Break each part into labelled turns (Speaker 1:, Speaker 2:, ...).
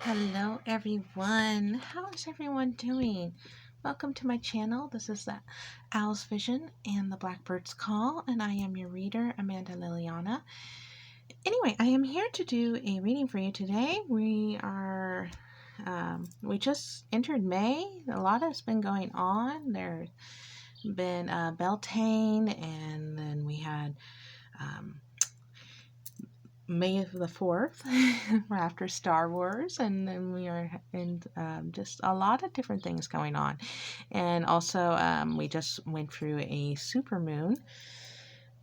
Speaker 1: Hello everyone. How is everyone doing? Welcome to my channel. This is the Owl's Vision and the Blackbird's Call, and I am your reader, Amanda Liliana. Anyway, I am here to do a reading for you today. We just entered May. A lot has been going on. There's been Beltane, and then we had May the 4th, after Star Wars, and then we are in just a lot of different things going on. And also, we just went through a super moon,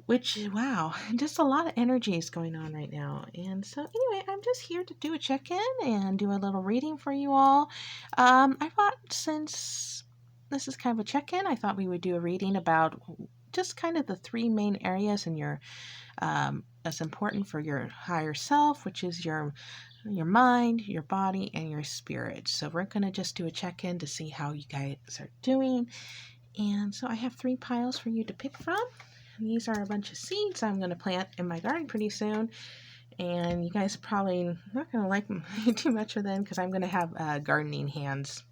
Speaker 1: which, wow, just a lot of energy is going on right now. And so, anyway, I'm just here to do a check in and do a little reading for you all. I thought since this is kind of a check in, I thought we would do a reading about just kind of the three main areas in your that's important for your higher self, which is your mind, your body, and your spirit. So we're going to just do a check-in to see how you guys are doing. And so I have 3 piles for you to pick from. And these are a bunch of seeds I'm going to plant in my garden pretty soon. And you guys are probably not going to like too much of them because I'm going to have gardening hands.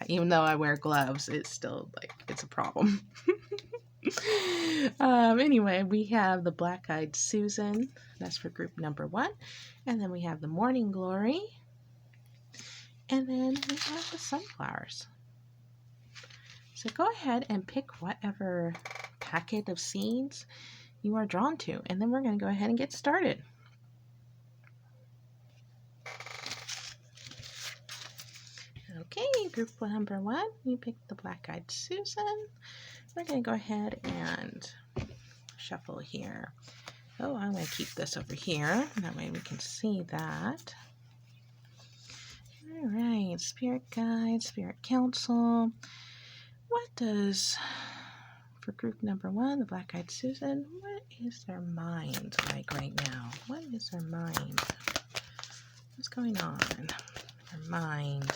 Speaker 1: Even though I wear gloves, it's still it's a problem. Anyway, we have the Black-Eyed Susan. That's for group number 1. And then we have the Morning Glory. And then we have the Sunflowers. So go ahead and pick whatever packet of seeds you are drawn to. And then we're going to go ahead and get started. Okay, group number 1, you picked the Black-Eyed Susan. We're going to go ahead and shuffle here. Oh, I'm going to keep this over here. That way we can see that. All right, Spirit Guide, Spirit Council. What does, for group number 1, the Black-Eyed Susan, what is their mind like right now? What is their mind? What's going on? Their mind.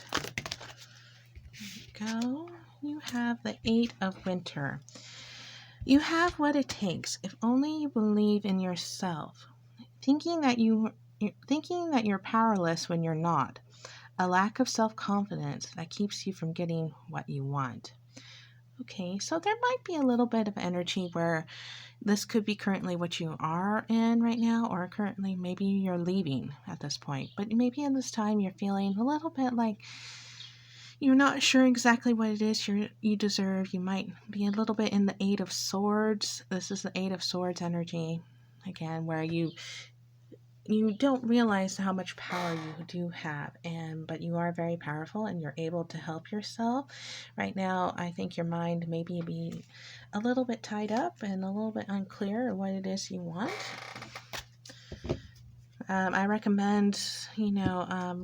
Speaker 1: There you go. You have the 8 of Winter. You have what it takes if only you believe in yourself. Thinking that you're powerless when you're not. A lack of self-confidence that keeps you from getting what you want. Okay, so there might be a little bit of energy where this could be currently what you are in right now, or currently maybe you're leaving at this point. But maybe in this time you're feeling a little bit like you're not sure exactly what it is you deserve. You might be a little bit in the 8 of Swords. This is the 8 of Swords energy, again, where you don't realize how much power you do have, but you are very powerful and you're able to help yourself. Right now, I think your mind may be a little bit tied up and a little bit unclear what it is you want. I recommend,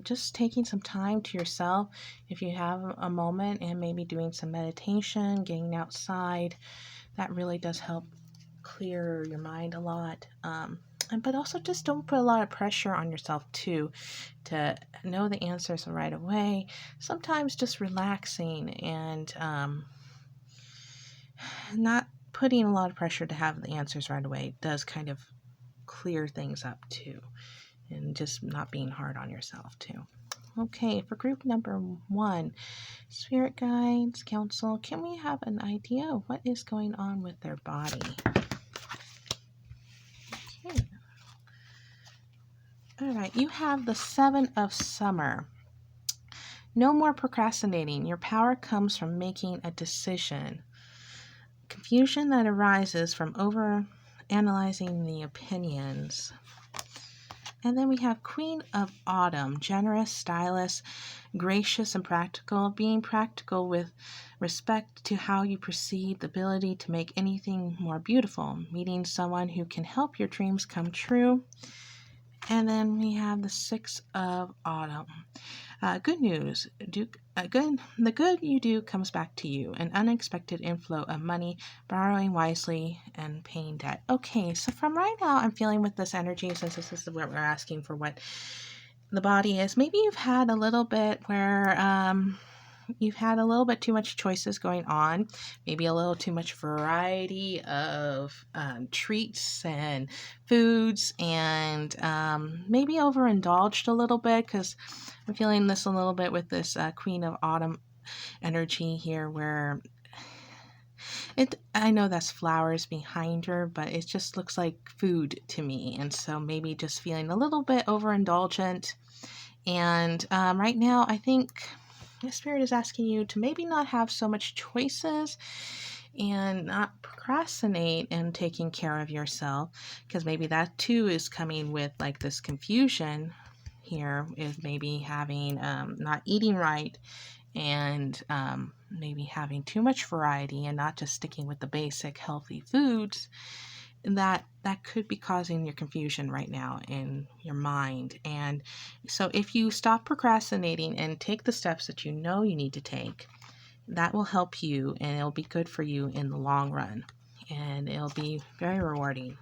Speaker 1: just taking some time to yourself if you have a moment and maybe doing some meditation, getting outside. That really does help clear your mind a lot. But also just don't put a lot of pressure on yourself too to know the answers right away. Sometimes just relaxing and not putting a lot of pressure to have the answers right away does kind of clear things up too, and just not being hard on yourself too. Okay, for group number 1, Spirit Guides, Council, can we have an idea of what is going on with their body? Okay. All right, you have the 7 of Summer. No more procrastinating. Your power comes from making a decision. Confusion that arises from over-analyzing the opinions. And then we have Queen of Autumn, generous, stylish, gracious, and practical. Being practical with respect to how you perceive the ability to make anything more beautiful. Meeting someone who can help your dreams come true. And then we have the 6 of Autumn. Good news. The good you do comes back to you. An unexpected inflow of money, borrowing wisely, and paying debt. Okay, so from right now, I'm feeling with this energy, since this is what we're asking for what the body is. Maybe you've had a little bit where you've had a little bit too much choices going on, maybe a little too much variety of treats and foods, and maybe overindulged a little bit, because I'm feeling this a little bit with this Queen of Autumn energy here, where I know that's flowers behind her, but it just looks like food to me. And so maybe just feeling a little bit overindulgent. And right now, I think the Spirit is asking you to maybe not have so much choices and not procrastinate in taking care of yourself, because maybe that too is coming with like this confusion here, is maybe having not eating right, and maybe having too much variety and not just sticking with the basic healthy foods. That could be causing your confusion right now in your mind. And so if you stop procrastinating and take the steps that you know you need to take, that will help you, and it'll be good for you in the long run, and it'll be very rewarding.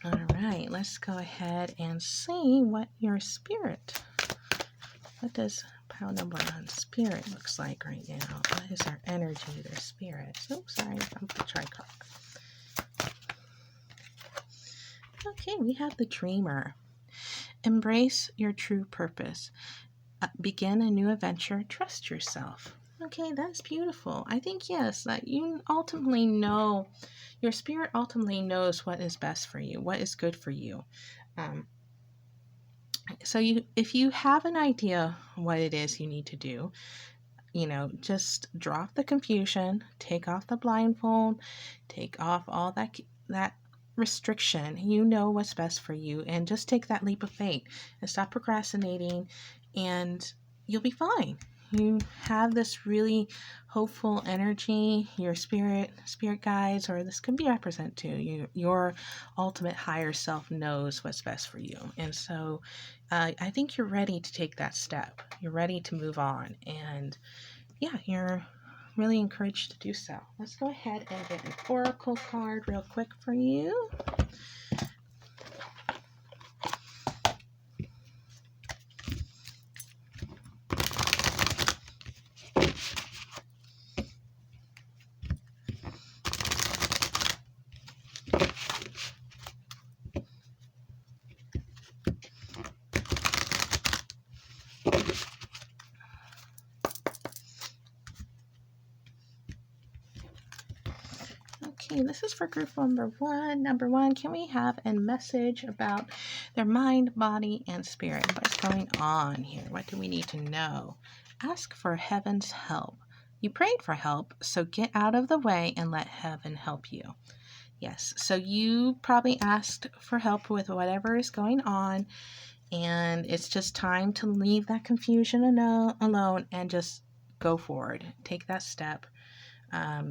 Speaker 1: All right, let's go ahead and see what your spirit, what does pile number 1 spirit looks like right now. What is their energy, their spirit? Oh, sorry, I'm going to try card. Okay, we have the Dreamer. Embrace your true purpose. Begin a new adventure. Trust yourself. Okay, that's beautiful. I think, yes, that you ultimately know, your spirit ultimately knows what is best for you, what is good for you. So if you have an idea what it is you need to do, just drop the confusion, take off the blindfold, take off all that restriction. You know what's best for you, and just take that leap of faith and stop procrastinating, and you'll be fine. You have this really hopeful energy. Your spirit guides, or this can be represent to you, your ultimate higher self knows what's best for you. And so I think you're ready to take that step. You're ready to move on, and yeah, you're really encouraged to do so. Let's go ahead and get an oracle card real quick for you. Okay, this is for group number 1. Number 1, can we have a message about their mind, body, and spirit? What's going on here? What do we need to know? Ask for heaven's help. You prayed for help, so get out of the way and let heaven help you. Yes, so you probably asked for help with whatever is going on, and it's just time to leave that confusion alone and just go forward. Take that step.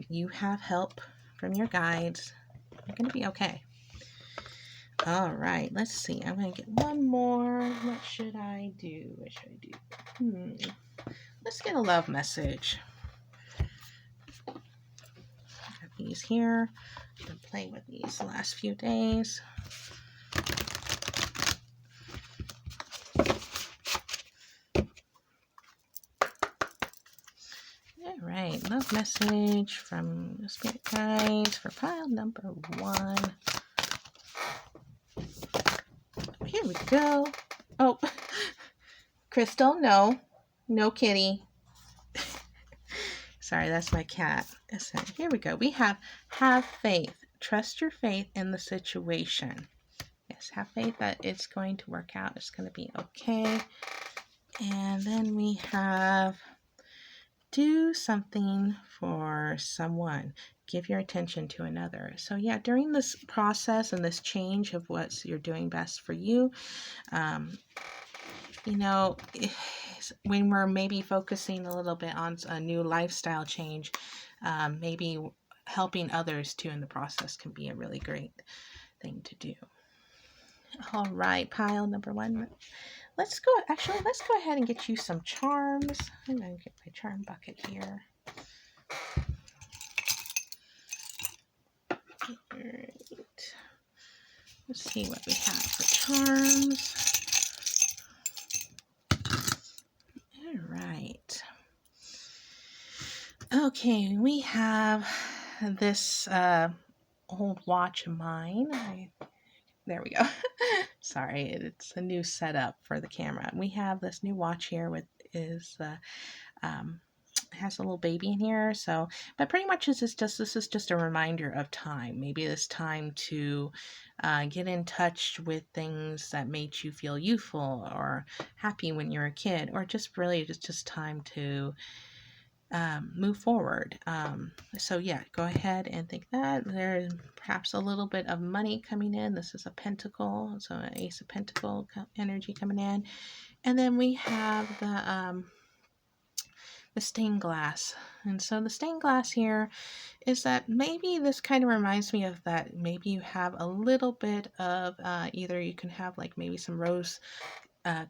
Speaker 1: You have help from your guides. You're going to be okay. All right, let's see. I'm going to get one more. What should I do? Let's get a love message. Got these here. I've been playing with these the last few days. All right, love message from the spirit guides for pile number 1. Here we go. Oh, Crystal, no kitty. Sorry, that's my cat. So here we go. We have faith. Trust your faith in the situation. Yes, have faith that it's going to work out. It's going to be okay. And then we have do something for someone. Give your attention to another. So yeah, during this process and this change of what you're doing best for you, when we're maybe focusing a little bit on a new lifestyle change, maybe helping others too in the process can be a really great thing to do. All right, pile number 1. Let's go ahead and get you some charms. I'm going to get my charm bucket here. All right. Let's see what we have for charms. All Okay, we have this old watch of mine. There we go. Sorry, it's a new setup for the camera. We have this new watch here with um, has a little baby in here. So, but pretty much this is just a reminder of time. Maybe it's time to get in touch with things that made you feel youthful or happy when you were a kid, or just really just time to move forward. So yeah, go ahead and think that there's perhaps a little bit of money coming in. This is a pentacle, so an ace of pentacle energy coming in, and then we have the stained glass. And so the stained glass here is that maybe this kind of reminds me of that. Maybe you have a little bit of either you can have like maybe some rose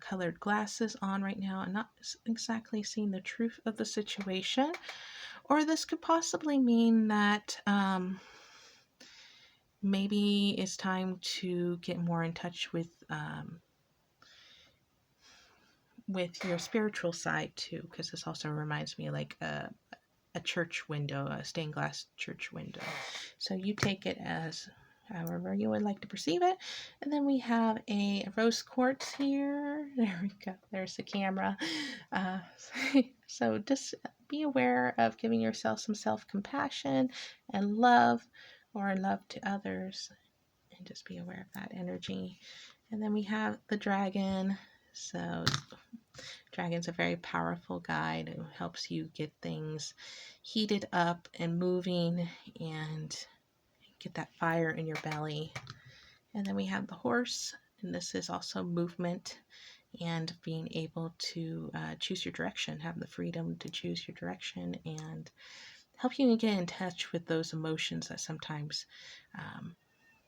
Speaker 1: colored glasses on right now and not exactly seeing the truth of the situation. Or this could possibly mean that maybe it's time to get more in touch with your spiritual side too, because this also reminds me like a church window, a stained glass church window. So you take it as however you would like to perceive it. And then we have a rose quartz here. There we go. There's the camera. Uh, so just be aware of giving yourself some self-compassion and love, or love to others, and just be aware of that energy. And then we have the dragon. So dragon's a very powerful guide who helps you get things heated up and moving and get that fire in your belly. And then we have the horse, and this is also movement and being able to choose your direction, have the freedom to choose your direction, and help you get in touch with those emotions that sometimes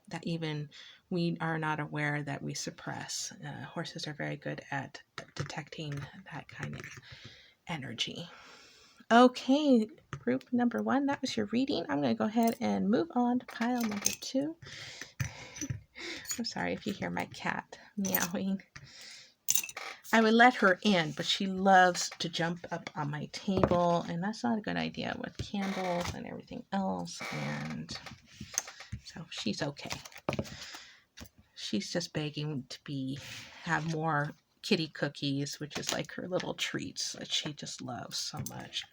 Speaker 1: that even we are not aware that we suppress. Horses are very good at detecting that kind of energy. Okay, group number 1, that was your reading. I'm going to go ahead and move on to pile number 2. I'm sorry if you hear my cat meowing. I would let her in, but she loves to jump up on my table, and that's not a good idea with candles and everything else, and so she's okay. She's just begging to have more kitty cookies, which is like her little treats that she just loves so much.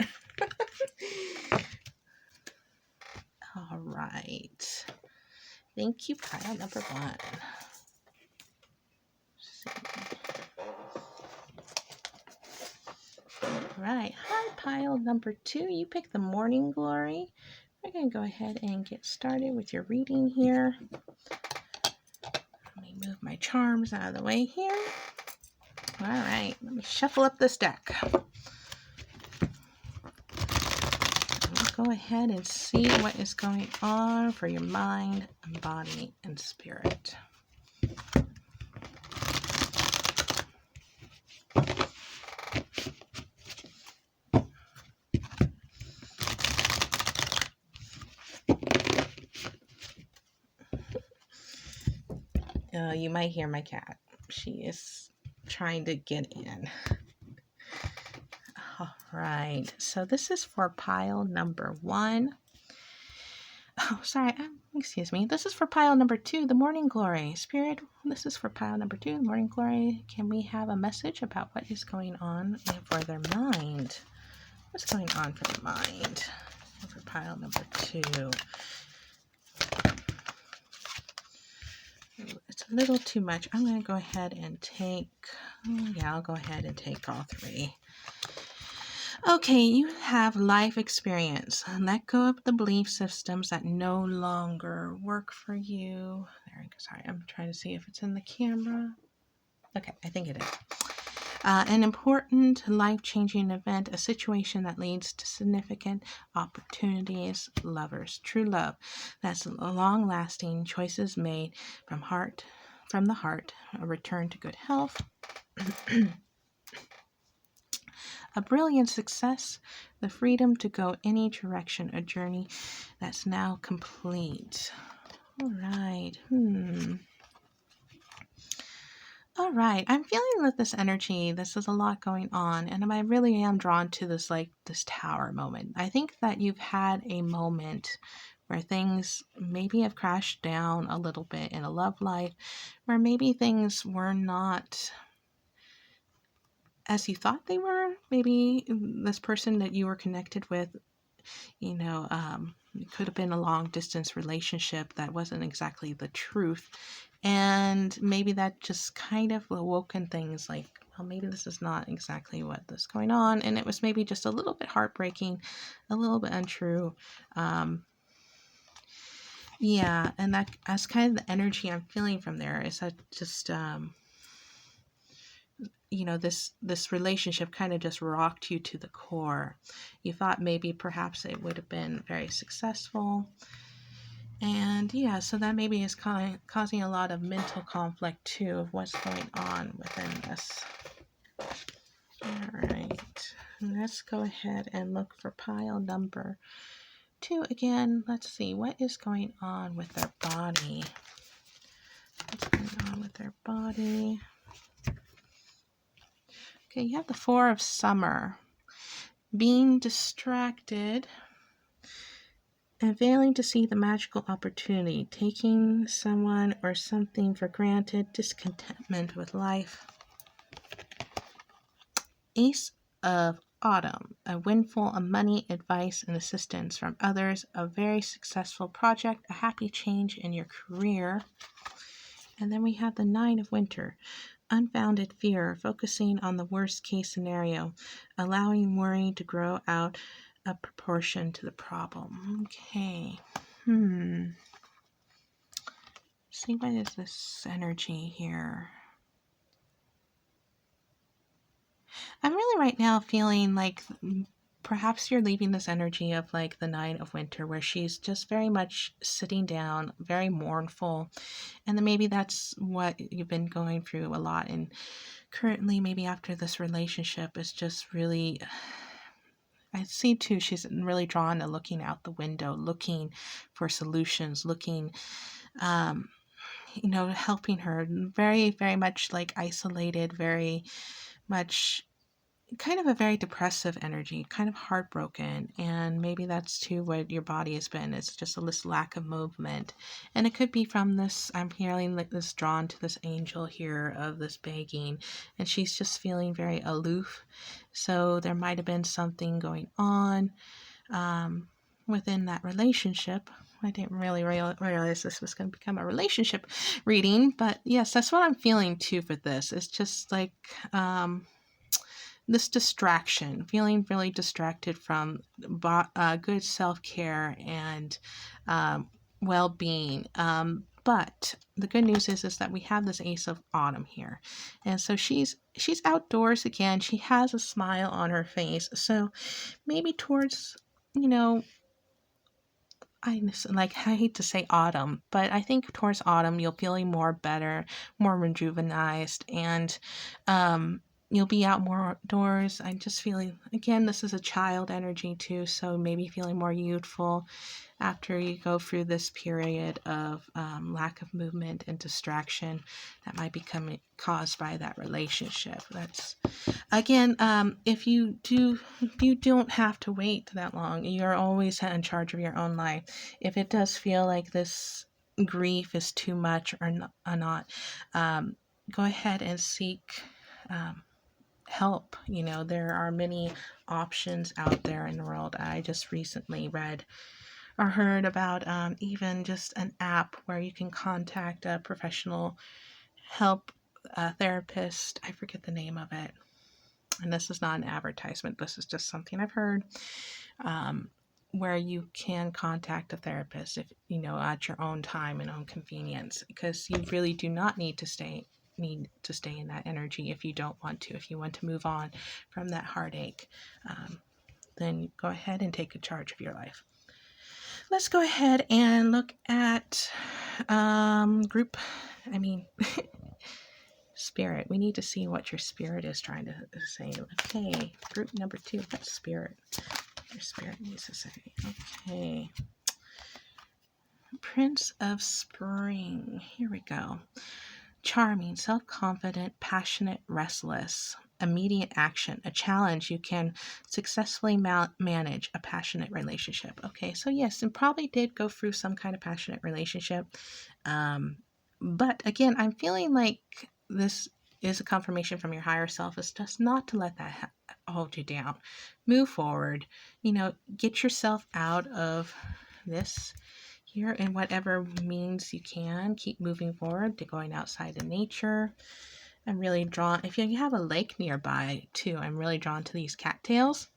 Speaker 1: All right. Thank you, pile number 1. All right. Hi, pile number 2. You picked the morning glory. We're going to go ahead and get started with your reading here. Let me move my charms out of the way here. All right. Let me shuffle up this deck. Go ahead and see what is going on for your mind, body, and spirit. You might hear my cat. She is trying to get in. All right. So this is for pile number 1. Oh, sorry. Excuse me. This is for pile number 2, the morning glory. Spirit, this is for pile number 2, the morning glory. Can we have a message about what is going on for their mind? What's going on for the mind for pile number 2? It's a little too much. I'm going to go ahead and take, I'll go ahead and take all 3. Okay, you have life experience. Let go of the belief systems that no longer work for you. There, sorry, I'm trying to see if it's in the camera. Okay, I think it is. An important life-changing event, a situation that leads to significant opportunities, lovers, true love. That's long-lasting choices made from the heart, a return to good health, a brilliant success, the freedom to go any direction, a journey that's now complete. All right. All right. I'm feeling with this energy, this is a lot going on, and I really am drawn to this, like this tower moment. I think that you've had a moment where things maybe have crashed down a little bit in a love life, where maybe things were not as you thought they were. Maybe this person that you were connected with, it could have been a long distance relationship that wasn't exactly the truth. And maybe that just kind of awoken things like, well, maybe this is not exactly what is going on. And it was maybe just a little bit heartbreaking, a little bit untrue. Yeah. And that's kind of the energy I'm feeling from there, is that just, this relationship kind of just rocked you to the core. You thought maybe perhaps it would have been very successful. And yeah, so that maybe is causing a lot of mental conflict too, of what's going on within this. All right, let's go ahead and look for pile number 2 again. Let's see what is going on with their body. What's going on with their body? Okay, you have the 4 of Summer. Being distracted and failing to see the magical opportunity, taking someone or something for granted, discontentment with life. Ace of Autumn, a windfall of money, advice, and assistance from others, a very successful project, a happy change in your career. And then we have the 9 of Winter, unfounded fear, focusing on the worst case scenario, allowing worry to grow out of proportion to the problem. Okay. See, what is this energy here? I'm really right now feeling like perhaps you're leaving this energy of like the 9 of Winter, where she's just very much sitting down, very mournful. And then maybe that's what you've been going through a lot. And currently, maybe after this relationship, is just really, I see too, she's really drawn to looking out the window, looking for solutions, looking, helping her. Very, very much like isolated, very much kind of a very depressive energy, kind of heartbroken. And maybe that's too what your body has been. It's just this lack of movement. And it could be from this, I'm feeling like this drawn to this angel here of this begging. And she's just feeling very aloof. So there might have been something going on within that relationship. I didn't really realize this was going to become a relationship reading. But yes, that's what I'm feeling too for this. It's just like, this distraction, feeling really distracted from good self-care and well-being. But the good news is that we have this Ace of Autumn here. And so she's outdoors again. She has a smile on her face. So maybe towards, I hate to say autumn, but I think towards autumn you'll feeling more better, more rejuvenized, and you'll be out more outdoors. I'm just feeling, again, this is a child energy too, so maybe feeling more youthful after you go through this period of lack of movement and distraction that might be caused by that relationship. That's, again, if you don't have to wait that long. You're always in charge of your own life. If it does feel like this grief is too much or not, go ahead and seek help. There are many options out there in the world. I just recently read or heard about even just an app where you can contact a professional help, a therapist. I forget the name of it. And this is not an advertisement. This is just something I've heard, where you can contact a therapist if at your own time and own convenience, because you really do not need to stay in that energy if you don't want to. If you want to move on from that heartache, then go ahead and take charge of your life. Let's go ahead and look at spirit. We need to see what your spirit is trying to say. Okay, group number 2. What spirit? Your spirit needs to say. Okay. Prince of Spring. Here we go. Charming, self-confident, passionate, restless, immediate action, a challenge. You can successfully manage a passionate relationship. Okay, so yes, and probably did go through some kind of passionate relationship. Um, but again, I'm feeling like this is a confirmation from your higher self is just not to let that hold you down. Move forward, get yourself out of this here in whatever means you can. Keep moving forward to going outside in nature. I'm really drawn, if you have a lake nearby too, I'm really drawn to these cattails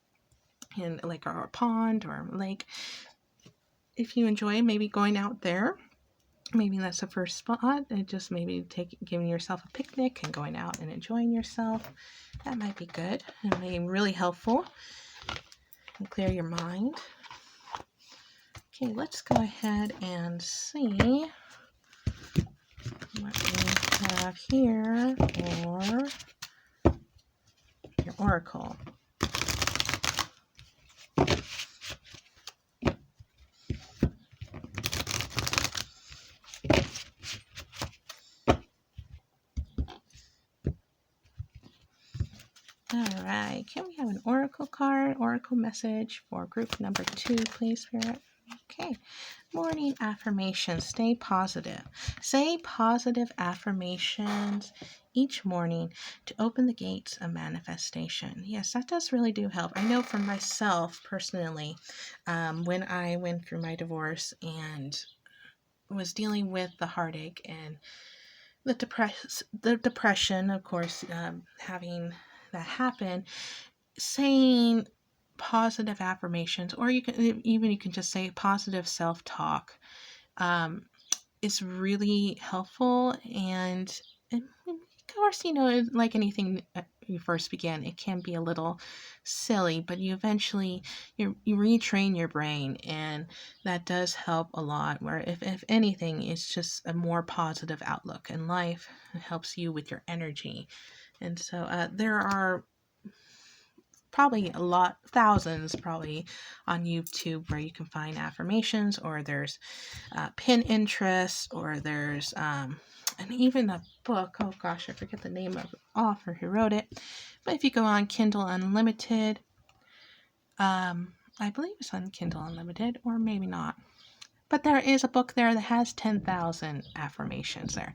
Speaker 1: in like or a pond or a lake. If you enjoy maybe going out there, maybe that's the first spot, and just maybe giving yourself a picnic and going out and enjoying yourself. That might be good and be really helpful and clear your mind. Okay, let's go ahead and see what we have here for your oracle. All right, can we have an oracle card, oracle message for group number 2, please, Spirit? Okay, morning affirmation. Stay positive. Say positive affirmations each morning to open the gates of manifestation. Yes, that does really do help. I know for myself personally, when I went through my divorce and was dealing with the heartache and the depression, of course, having that happen, saying positive affirmations, or you can just say positive self-talk, is really helpful. And of course, like anything you first begin, it can be a little silly, but you eventually you retrain your brain, and that does help a lot. Where if anything, it's just a more positive outlook in life. It helps you with your energy. And so there are probably thousands probably on YouTube where you can find affirmations, or there's Pinterest, or there's and even a book. Oh gosh, I forget the name of the author who wrote it. But if you go on Kindle Unlimited, I believe it's on Kindle Unlimited, or maybe not. But there is a book there that has 10,000 affirmations there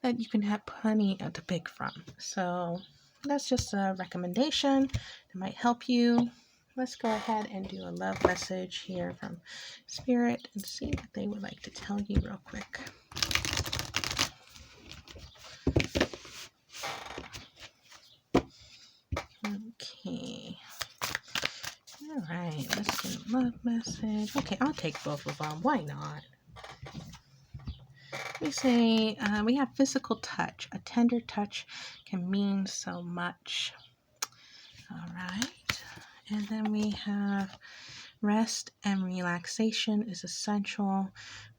Speaker 1: that you can have plenty to pick from. So that's just a recommendation that might help you. Let's go ahead and do a love message here from Spirit and see what they would like to tell you real quick. Okay. All right, let's do a love message. Okay, I'll take both of them. Why not? We say we have physical touch. A tender touch can mean so much. All right. And then we have rest and relaxation is essential.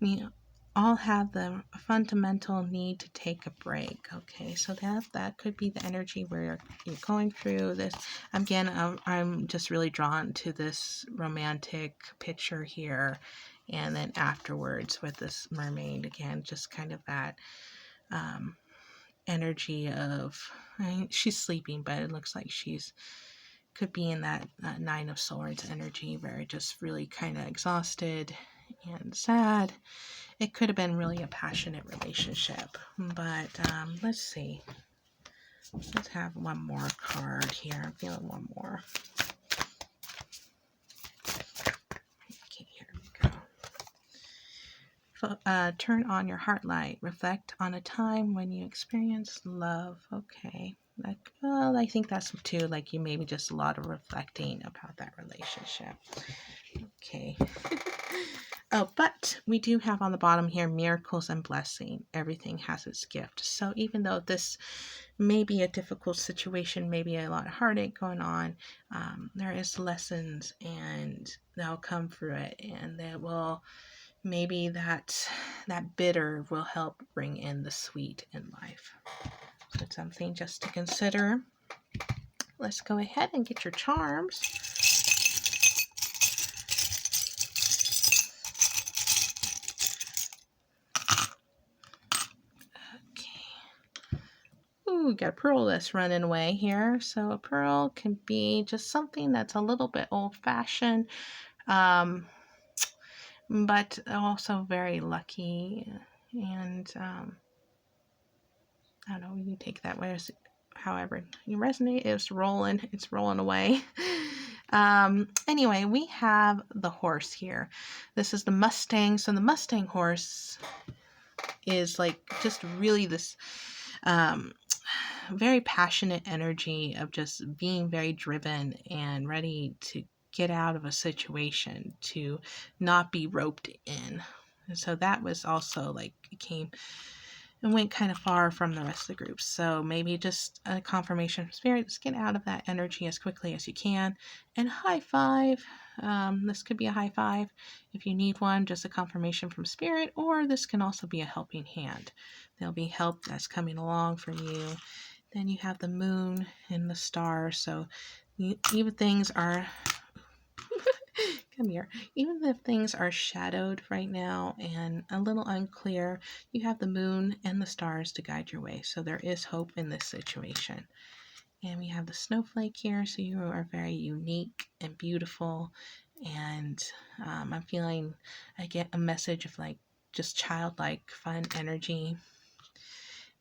Speaker 1: We all have the fundamental need to take a break. Okay, so that could be the energy where you're going through this. Again, I'm just really drawn to this romantic picture here, and then afterwards with this mermaid again, just kind of that energy of, she's sleeping, but it looks like could be in that Nine of Swords energy, where just really kind of exhausted and sad. It could have been really a passionate relationship, but let's see. Let's have one more card here. I'm feeling one more. Okay, here we go. Turn on your heart light. Reflect on a time when you experienced love. Okay. I think that's too, like you maybe just a lot of reflecting about that relationship. Okay. Oh, but we do have on the bottom here, miracles and blessing. Everything has its gift. So even though this may be a difficult situation, maybe a lot of heartache going on, there is lessons, and they'll come through it, and they will, maybe that bitter will help bring in the sweet in life. So it's something just to consider. Let's go ahead and get your charms. Okay. Ooh, got a pearl that's running away here. So a pearl can be just something that's a little bit old-fashioned, but also very lucky. And I don't know, you take that way, however you resonate. It's rolling away. Anyway, we have the horse here. This is the Mustang. So the Mustang horse is like just really this very passionate energy of just being very driven and ready to get out of a situation, to not be roped in. And so that was also like, it came and went kind of far from the rest of the group. So maybe just a confirmation from spirit, just get out of that energy as quickly as you can. And high five. This could be a high five if you need one, just a confirmation from spirit, or this can also be a helping hand. There'll be help that's coming along for you. Then you have the moon and the stars. So even things are come here. Even if things are shadowed right now and a little unclear, you have the moon and the stars to guide your way. So there is hope in this situation. And we have the snowflake here. So you are very unique and beautiful. And I'm feeling, I get a message of like just childlike fun energy.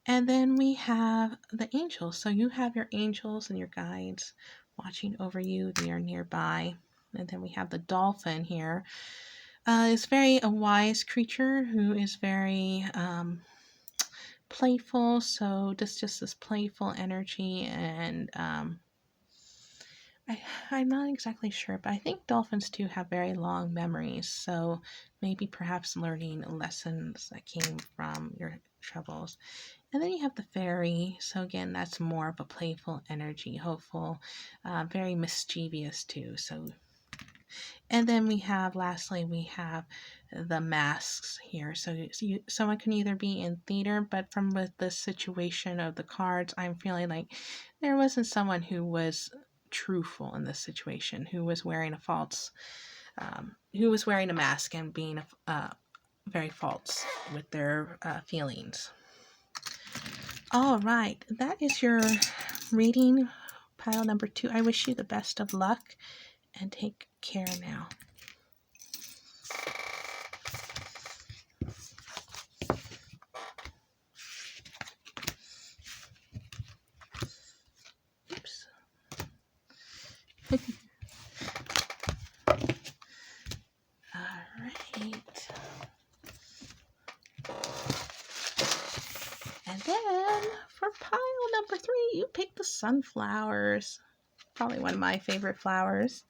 Speaker 1: And then we have the angels. So you have your angels and your guides watching over you. They are nearby. And then we have the dolphin here. It's very a wise creature who is very playful. So just this playful energy. And I'm not exactly sure, but I think dolphins too have very long memories. So maybe perhaps learning lessons that came from your troubles. And then you have the fairy. So again, that's more of a playful energy, hopeful, very mischievous too. So, and then we have, lastly, we have the masks here. So someone can either be in theater, but from with the situation of the cards, I'm feeling like there wasn't someone who was truthful in this situation, who was wearing a false, who was wearing a mask and being very false with their feelings. All right, that is your reading, pile number 2. I wish you the best of luck and take care now. Oops. All right. And then for pile number 3, you pick the sunflowers. Probably one of my favorite flowers.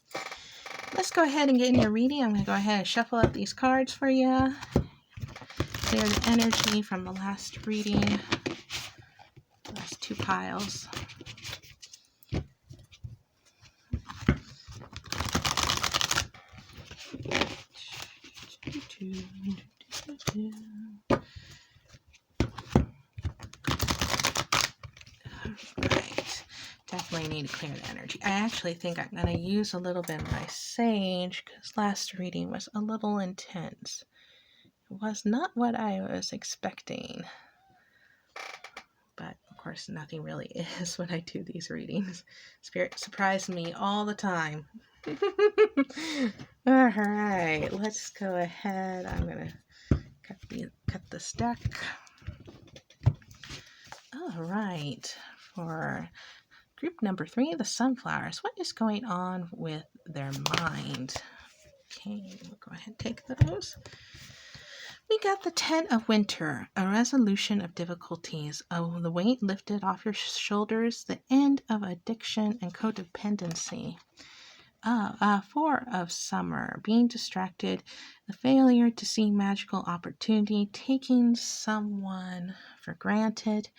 Speaker 1: Let's go ahead and get in your reading. I'm going to go ahead and shuffle up these cards for you. Clear the energy from the last reading. Last 2 piles. Alright, definitely need to clear the energy. I actually think I'm going to use a little bit of my sage because last reading was a little intense. It was not what I was expecting. But of course, nothing really is when I do these readings. Spirit surprised me all the time. Alright, let's go ahead. I'm going to cut this deck. Alright, for group number 3, the sunflowers. What is going on with their mind? Okay, we'll go ahead and take those. We got the 10 of Winter, a resolution of difficulties, the weight lifted off your shoulders, the end of addiction and codependency. 4 of Summer, being distracted, the failure to see magical opportunity, taking someone for granted,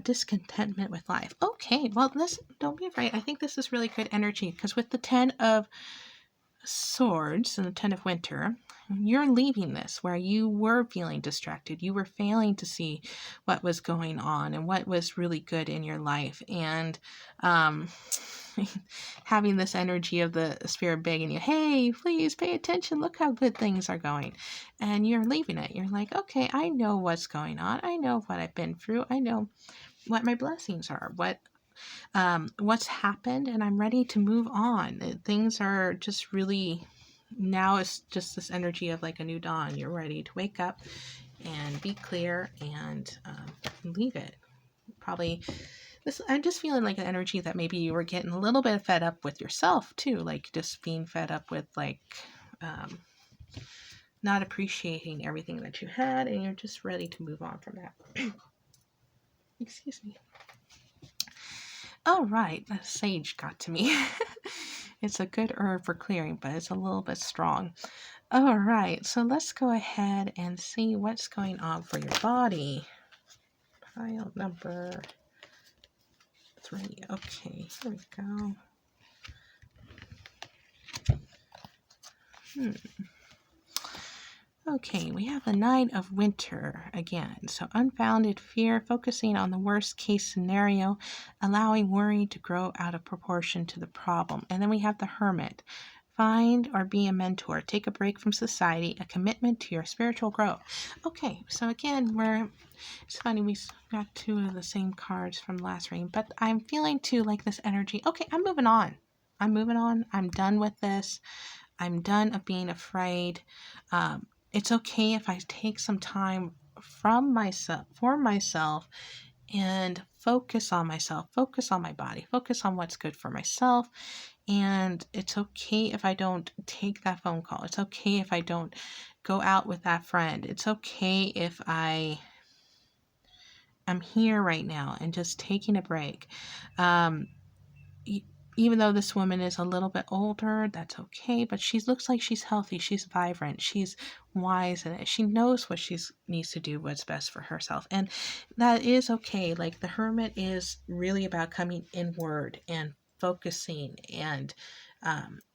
Speaker 1: discontentment with life. Okay, well, don't be afraid. I think this is really good energy because with the 10 of Swords and the 10 of Winter, you're leaving this where you were feeling distracted. You were failing to see what was going on and what was really good in your life. And having this energy of the spirit begging you, hey, please pay attention. Look how good things are going. And you're leaving it. You're like, okay, I know what's going on. I know what I've been through. I know what my blessings are, what's happened, and I'm ready to move on. Things are just really, now it's just this energy of like a new dawn. You're ready to wake up and be clear and leave it. Probably this, I'm just feeling like an energy that maybe you were getting a little bit fed up with yourself too, like just being fed up with like um, not appreciating everything that you had, and you're just ready to move on from that. Excuse me. All right, the sage got to me. It's a good herb for clearing, but it's a little bit strong. All right, so let's go ahead and see what's going on for your body. Pile number 3. Okay, here we go. Okay, we have the Knight of Winter again. So unfounded fear, focusing on the worst case scenario, allowing worry to grow out of proportion to the problem. And then we have the Hermit. Find or be a mentor. Take a break from society, a commitment to your spiritual growth. Okay, so again, it's funny, we got 2 of the same cards from last reading, but I'm feeling too like this energy. Okay, I'm moving on. I'm done with this. I'm done of being afraid. It's okay if I take some time for myself, and focus on myself, focus on my body, focus on what's good for myself. And it's okay if I don't take that phone call. It's okay if I don't go out with that friend. It's okay if I'm here right now and just taking a break. Um, Even though this woman is a little bit older, that's okay, but she looks like she's healthy, she's vibrant, she's wise, and she knows what she needs to do, what's best for herself, and that is okay. Like the Hermit is really about coming inward and focusing and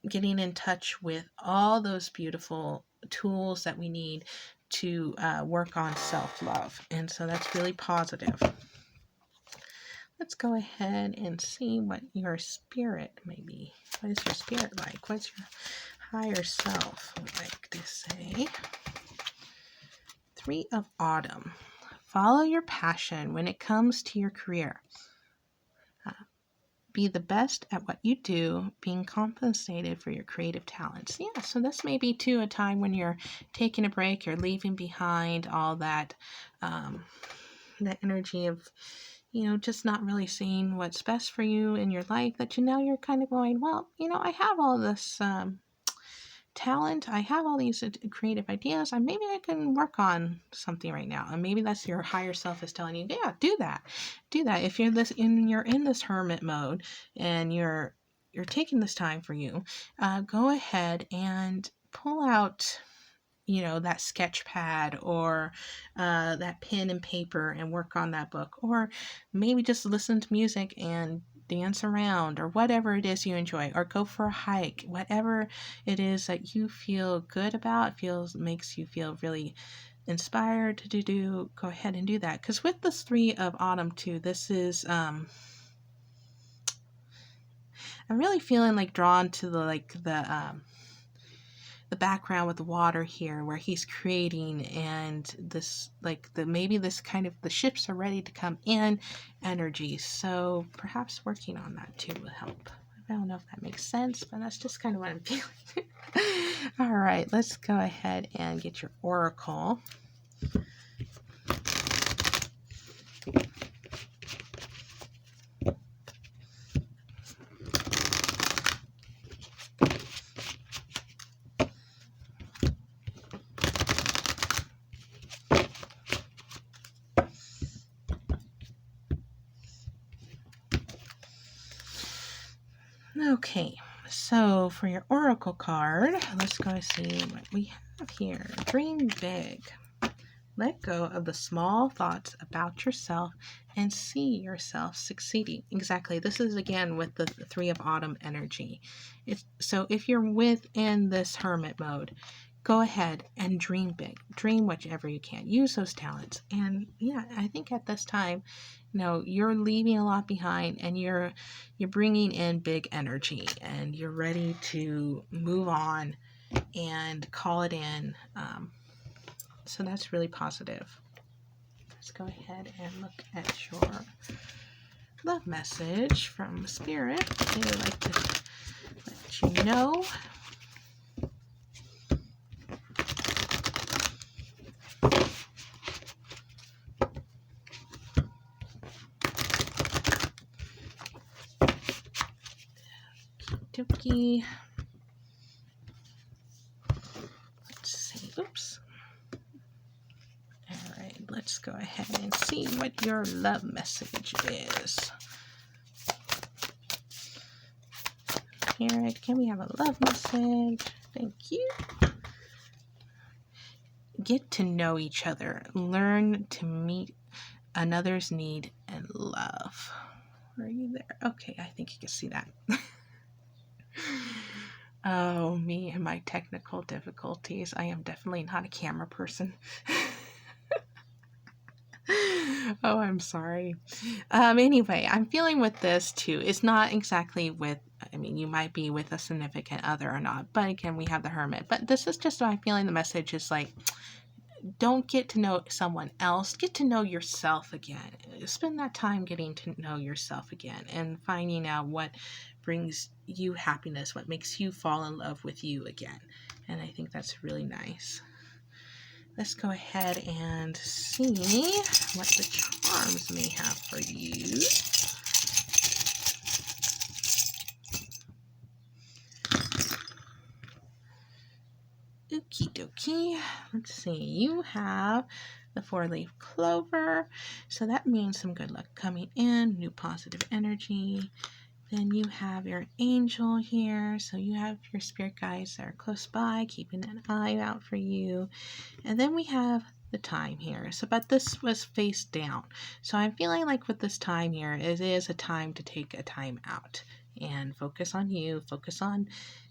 Speaker 1: getting in touch with all those beautiful tools that we need to work on self-love, and so that's really positive. Let's go ahead and see what your spirit may be. What is your spirit like? What's your higher self like to say? 3 of Autumn. Follow your passion when it comes to your career. Be the best at what you do, being compensated for your creative talents. Yeah, so this may be too a time when you're taking a break, you're leaving behind all that, that energy of just not really seeing what's best for you in your life, that now you're kind of going, well, I have all this talent, I have all these creative ideas, and maybe I can work on something right now. And maybe that's your higher self is telling you, yeah, do that. If you're in this hermit mode and you're taking this time for you, go ahead and pull out that sketch pad or that pen and paper and work on that book, or maybe just listen to music and dance around, or whatever it is you enjoy, or go for a hike. Whatever it is that you feel good about, makes you feel really inspired to do, go ahead and do that. Because with this 3 of Autumn too, this is I'm really feeling like drawn to the background with the water here, where he's creating, and this maybe this kind of the ships are ready to come in energy. So perhaps working on that too will help. I don't know if that makes sense, but that's just kind of what I'm feeling. All right, let's go ahead and get your oracle. Okay, so for your oracle card, let's go see what we have here. Dream big. Let go of the small thoughts about yourself and see yourself succeeding. Exactly. This is again with the 3 of Autumn energy. So if you're within this hermit mode, go ahead and dream big. Dream whichever you can. Use those talents. And yeah, I think at this time, you're leaving a lot behind, and you're bringing in big energy, and you're ready to move on and call it in. So that's really positive. let's go ahead and look at your love message from Spirit. They would like to let you know. Dookie. Let's see. Oops. All right, let's go ahead and see what your love message is. Spirit, can we have a love message? Thank you. Get to know each other. Learn to meet another's need and love. Are you there? Okay, I think you can see that. Oh, me and my technical difficulties. I am definitely not a camera person. Oh, I'm sorry. Anyway, I'm feeling with this too. It's not exactly with, I mean, you might be with a significant other or not, but again, we have the Hermit. But this is just my feeling. The message is like, don't get to know someone else. Get to know yourself again. Spend that time getting to know yourself again and finding out what brings you happiness, what makes you fall in love with you again. And I think that's really nice. Let's go ahead and see what the charms may have for you. Okie dokie. Let's see. You have the 4-leaf clover. So that means some good luck coming in, new positive energy. Then you have your angel here. So you have your spirit guides that are close by, keeping an eye out for you. And then we have the time here. So, but this was face down. So I'm feeling like with this time here, it is a time to take a time out and focus on you. Focus on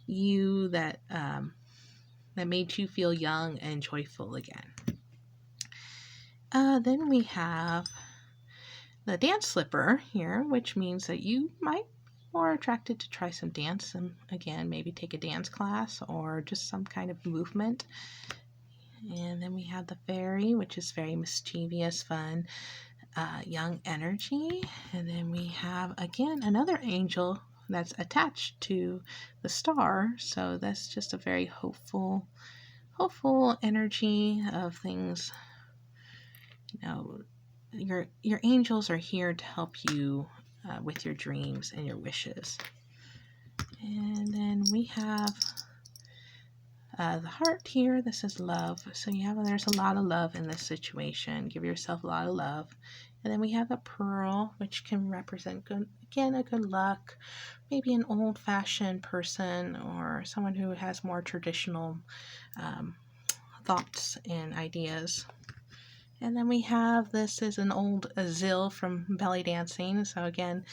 Speaker 1: you that made you feel young and joyful again. Then we have the dance slipper here, which means that you might more attracted to try some dance and again maybe take a dance class or just some kind of movement. And then we have the fairy, which is very mischievous, fun, young energy. And then we have again another angel that's attached to the star, so that's just a very hopeful energy of things. You know, your angels are here to help you with your dreams and your wishes. And then we have the heart here. This is love. So there's a lot of love in this situation. Give yourself a lot of love. And then we have the pearl, which can represent a good luck. Maybe an old-fashioned person or someone who has more traditional thoughts and ideas. And then we have, this is an old Azil from belly dancing. So again,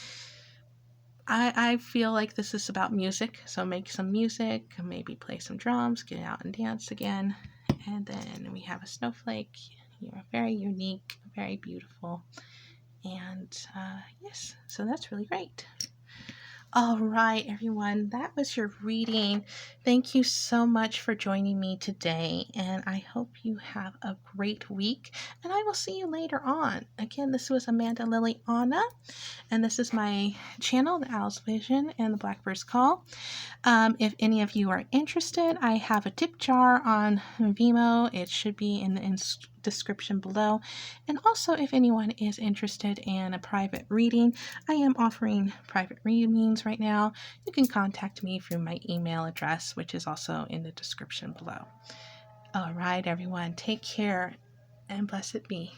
Speaker 1: I feel like this is about music. So make some music, maybe play some drums, get out and dance again. And then we have a snowflake. You're very unique, very beautiful. And yes, so that's really great. All right, everyone, that was your reading. Thank you so much for joining me today, and I hope you have a great week, and I will see you later on. Again, this was Amanda Liliana, and this is my channel, The Owl's Vision and the Blackbird's Call. If any of you are interested, I have a tip jar on Vimeo. It should be in the description below. And also, if anyone is interested in a private reading, I am offering private readings right now. You can contact me through my email address, which is also in the description below. All right, everyone, take care and blessed be.